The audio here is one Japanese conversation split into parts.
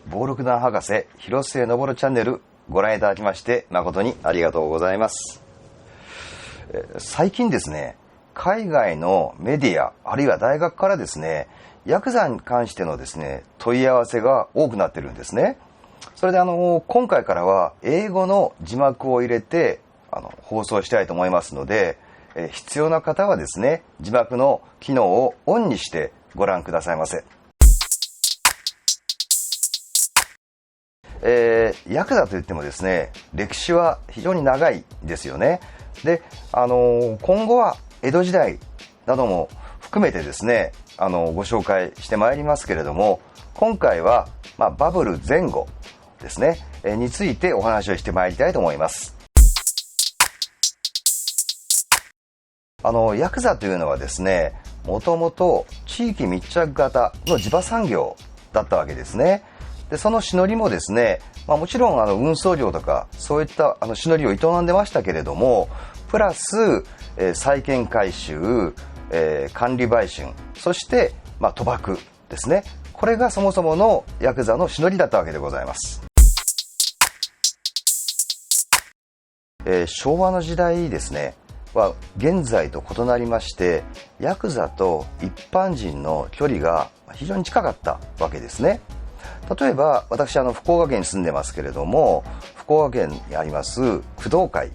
暴力団博士広末昇チャンネルご覧いただきまして誠にありがとうございます。最近ですね、海外のメディアあるいは大学からですね、ヤクザに関してのですね問い合わせが多くなってるんですね。それで今回からは英語の字幕を入れて放送したいと思いますので、必要な方はですね字幕の機能をオンにしてご覧くださいませ。ヤクザといってもですね、歴史は非常に長いですよね。で、今後は江戸時代なども含めてですね、ご紹介してまいりますけれども、今回は、バブル前後ですね、についてお話をしてまいりたいと思います。ヤクザというのはですね、もともと地域密着型の地場産業だったわけですね。で、そのしのりもですね、もちろん運送業とかそういったしのりを営んでましたけれども、プラス、債権回収、管理売春、そして、賭博ですね。これがそもそものヤクザのしのりだったわけでございます。昭和の時代ですねは現在と異なりまして、ヤクザと一般人の距離が非常に近かったわけですね。例えば私福岡県に住んでますけれども、福岡県にあります工藤会、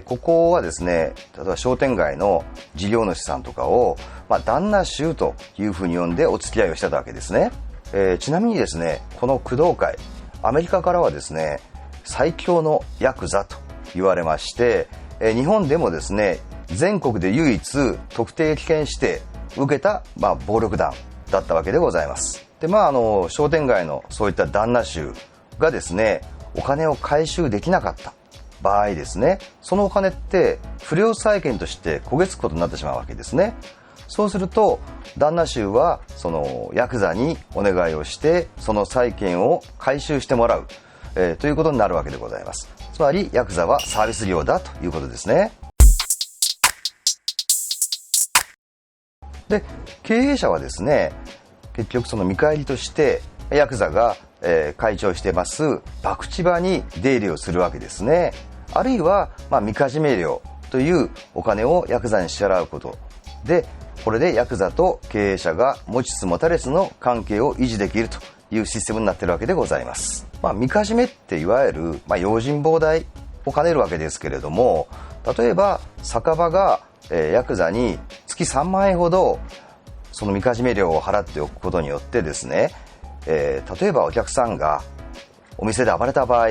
ここはですね、例えば商店街の事業主さんとかを、旦那衆というふうに呼んでお付き合いをしてたわけですね。ちなみにですね、この工藤会、アメリカからはですね最強のヤクザと言われまして、日本でもですね全国で唯一特定危険指定を受けた、暴力団だったわけでございます。で、商店街のそういった旦那衆がですねお金を回収できなかった場合ですね、そのお金って不良債権として焦げ付くことになってしまうわけですね。そうすると旦那衆はそのヤクザにお願いをしてその債権を回収してもらう、ということになるわけでございます。つまりヤクザはサービス業だということですね。で、経営者はですね、結局その見返りとしてヤクザが会長してます博打場に出入りをするわけですね。あるいは、みかじめ料というお金をヤクザに支払うことで、これでヤクザと経営者が持ちつ持たれつの関係を維持できるというシステムになっているわけでございます。みかじめっていわゆる、用心棒代を兼ねるわけですけれども、例えば酒場が、ヤクザに月3万円ほどそのみかじめ料を払っておくことによってですね、例えばお客さんがお店で暴れた場合、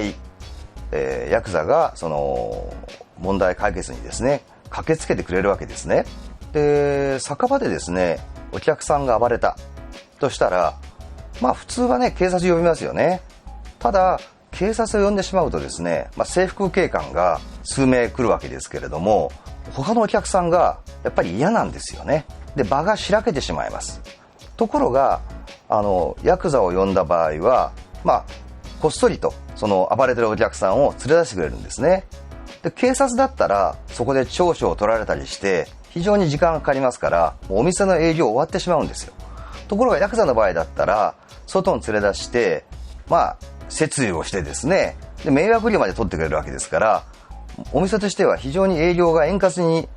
ヤクザがその問題解決にですね駆けつけてくれるわけですね。で、酒場でですねお客さんが暴れたとしたら、普通はね警察呼びますよね。ただ警察を呼んでしまうとですね、制服警官が数名来るわけですけれども、他のお客さんがやっぱり嫌なんですよね。で、場がしらけてしまいます。ところがヤクザを呼んだ場合は、こっそりとその暴れてるお客さんを連れ出してくれるんですね。で、警察だったらそこで調書を取られたりして非常に時間がかかりますから、もうお店の営業終わってしまうんですよ。ところがヤクザの場合だったら外に連れ出して、節油をしてですね、で迷惑料まで取ってくれるわけですから、お店としては非常に営業が円滑に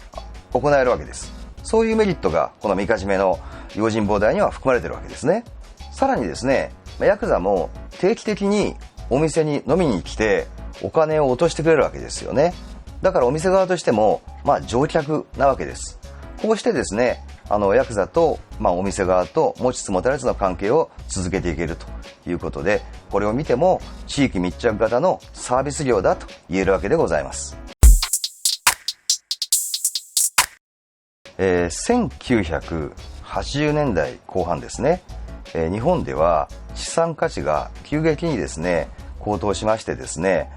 行えるわけです。そういうメリットがこのみかじめの用心棒代には含まれているわけですね。さらにですね、ヤクザも定期的にお店に飲みに来てお金を落としてくれるわけですよね。だからお店側としても乗客なわけです。こうしてですね、ヤクザと、お店側と持ちつ持たれつの関係を続けていけるということで、これを見ても地域密着型のサービス業だと言えるわけでございます。1980年代後半ですね、日本では資産価値が急激にですね高騰しましてですね、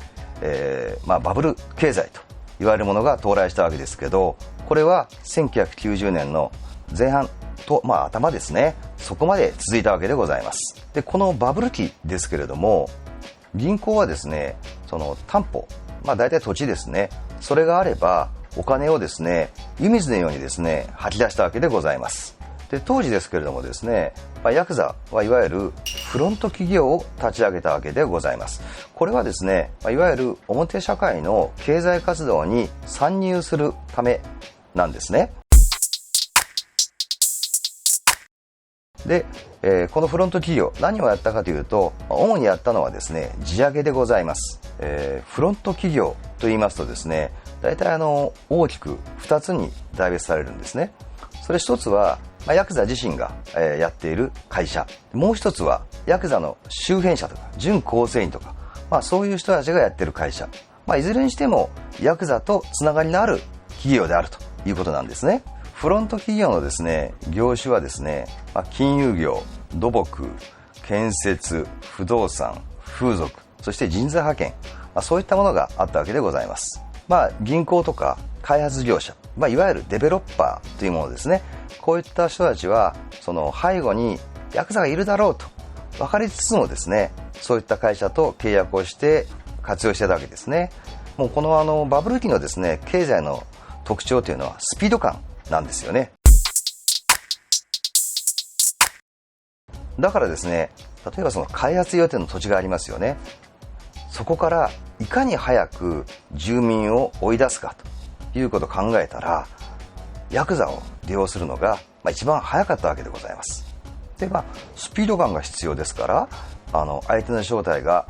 バブル経済と言われるものが到来したわけですけど、これは1990年の前半と、頭ですね、そこまで続いたわけでございます。で、このバブル期ですけれども、銀行はですねその担保、大体土地ですね、それがあればお金をですね湯水のようにですね吐き出したわけでございます。で、当時ですけれどもですね、ヤクザはいわゆるフロント企業を立ち上げたわけでございます。これはですね、いわゆる表社会の経済活動に参入するためなんですね。で、このフロント企業、何をやったかというと、主にやったのはですね、地上げでございます。フロント企業と言いますとですね、大体大きく2つに代別されるんですね。それ一つは、ヤクザ自身がやっている会社。もう一つは、ヤクザの周辺者とか、準構成員とか、そういう人たちがやっている会社。いずれにしても、ヤクザとつながりのある企業であるということなんですね。フロント企業のですね、業種はですね、金融業、土木、建設、不動産、風俗、そして人材派遣、そういったものがあったわけでございます。銀行とか開発業者、いわゆるデベロッパーというものですね。こういった人たちは、その背後にヤクザがいるだろうと分かりつつもですね、そういった会社と契約をして活用してたわけですね。もうこのバブル期のですね、経済の特徴というのはスピード感なんですよね。だからですね、例えばその開発予定の土地がありますよね。そこからいかに早く住民を追い出すかということを考えたら、ヤクザを利用するのが一番早かったわけでございます。で、スピード感が必要ですから、相手の正体が、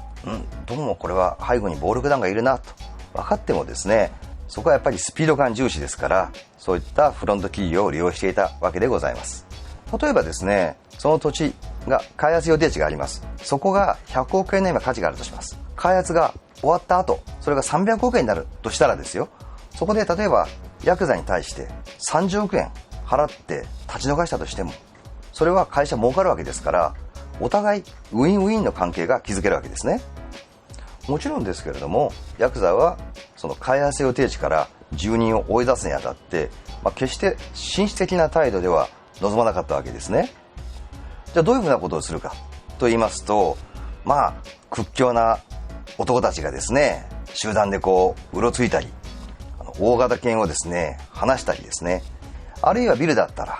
どうもこれは背後に暴力団がいるなと分かってもですね、そこはやっぱりスピード感重視ですから、そういったフロント企業を利用していたわけでございます。例えばですね、その土地が開発予定地があります。そこが100億円の今価値があるとします。開発が終わった後、それが300億円になるとしたらですよ、そこで例えばヤクザに対して30億円払って立ち退かしたとしても、それは会社儲かるわけですから、お互いウィンウィンの関係が築けるわけですね。もちろんですけれども、ヤクザはその開発予定地から住人を追い出すにあたって、決して紳士的な態度では望まなかったわけですね。じゃあどういうふうなことをするかと言いますと、屈強な男たちがですね、集団でうろついたり、大型犬をですね、離したりですね、あるいはビルだったら、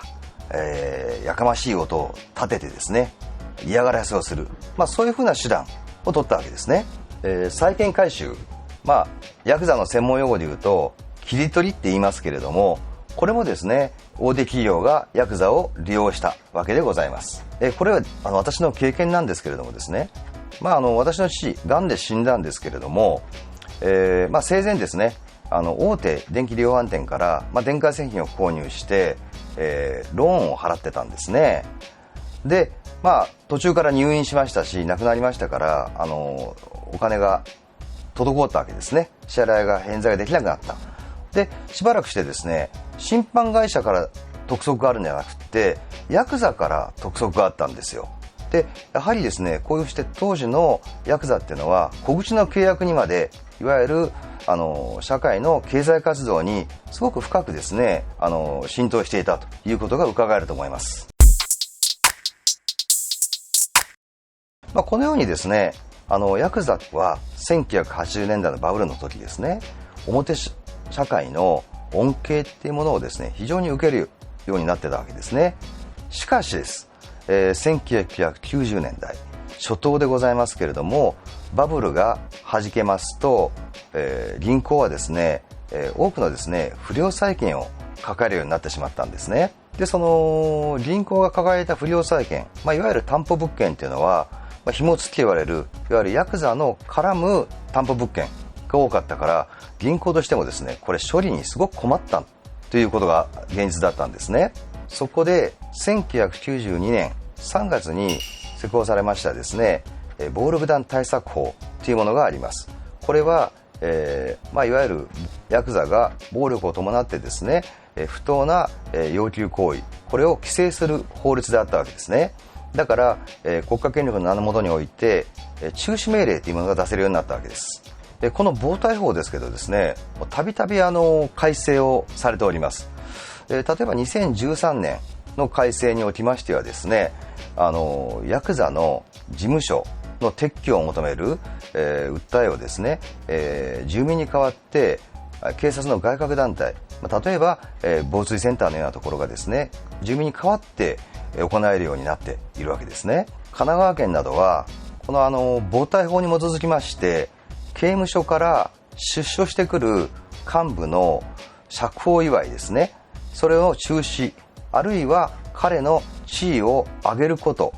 やかましい音を立ててですね、嫌がらせをする、そういうふうな手段を取ったわけですね。債権回収、ヤクザの専門用語で言うと切り取りって言いますけれども、これもですね、大手企業がヤクザを利用したわけでございます。これは私の経験なんですけれどもですね、私の父がんで死んだんですけれども、生前ですね、大手電気量販店から、電化製品を購入して、ローンを払ってたんですね。で、途中から入院しましたし、亡くなりましたから、お金が滞ったわけですね。支払いが返済ができなくなった。で、しばらくしてですね、審判会社から督促があるんじゃなくて、ヤクザから督促があったんですよ。で、やはりですね、こういうして当時のヤクザっていうのは、小口の契約にまで、いわゆる社会の経済活動にすごく深くですね、浸透していたということが伺えると思います。このようにですね、ヤクザは1980年代のバブルの時ですね、表社会の恩恵っていうものをですね、非常に受けるようになってたわけですね。しかしです、1990年代初頭でございますけれども、バブルが弾けますと、銀行はですね、多くのですね、不良債権を抱えるようになってしまったんですね。で、その銀行が抱えた不良債権、いわゆる担保物件っていうのは、紐付きと言われる、いわゆるヤクザの絡む担保物件が多かったから、銀行としてもですね、これ処理にすごく困ったということが現実だったんですね。そこで1992年3月に施行されましたですね、暴力団対策法というものがあります。これは、いわゆるヤクザが暴力を伴ってですね、不当な要求行為、これを規制する法律であったわけですね。だから、国家権力の名の下において、中止命令というものが出せるようになったわけです。この暴対法ですけどですね、たびたび改正をされております。例えば2013年の改正におきましてはですね、ヤクザの事務所の撤去を求める、訴えをですね、住民に代わって警察の外郭団体、例えば、防水センターのようなところがですね、住民に代わって、行えるようになっているわけですね。神奈川県などはこの暴対法に基づきまして刑務所から出所してくる幹部の釈放祝いですね、それを中止、あるいは彼の地位を上げること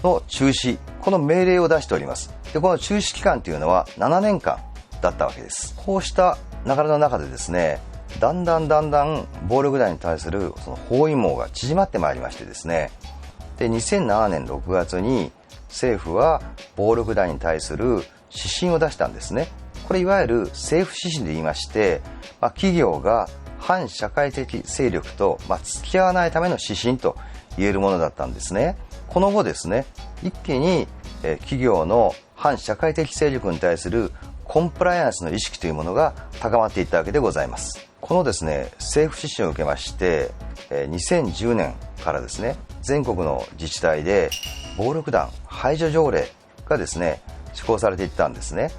の中止、この命令を出しております。でこの中止期間というのは7年間だったわけです。こうした流れの中でですね、だんだん暴力団に対するその包囲網が縮まってまいりましてですね、で2007年6月に政府は暴力団に対する指針を出したんですね。これいわゆる政府指針で言いまして、企業が反社会的勢力と付き合わないための指針と言えるものだったんですね。この後ですね、一気に企業の反社会的勢力に対するコンプライアンスの意識というものが高まっていったわけでございます。このですね、政府指針を受けまして2010年からですね、全国の自治体で暴力団排除条例がですね施行されていったんですね。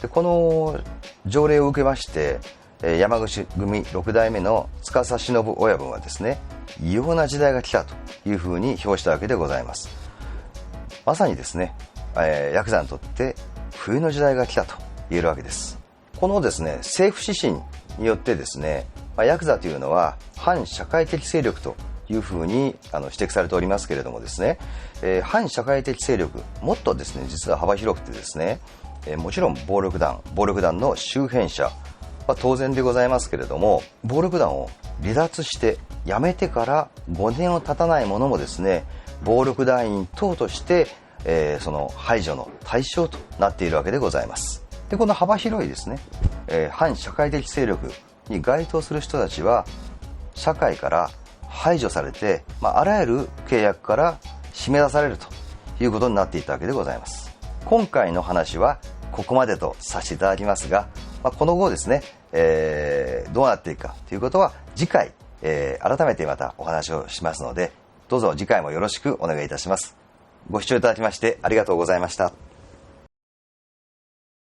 でこの条例を受けまして山口組6代目の司忍親分はですね、異様な時代が来たというふうに評したわけでございます。まさにですね、ヤクザにとって冬の時代が来たと言えるわけです。このですね、政府指針によってですね、ヤクザというのは反社会的勢力というふうに指摘されておりますけれどもですね、反社会的勢力もっとですね実は幅広くてですね、もちろん暴力団の周辺者は当然でございますけれども、暴力団を離脱して辞めてから5年を経たない者もですね、暴力団員等として、その排除の対象となっているわけでございます。でこの幅広いですね、反社会的勢力に該当する人たちは社会から排除されて、あらゆる契約から締め出されるということになっていたわけでございます。今回の話はここまでとさせていただきますが、この後ですね、どうなっていくかということは次回、改めてまたお話をしますので、どうぞ次回もよろしくお願いいたします。ご視聴いただきましてありがとうございました。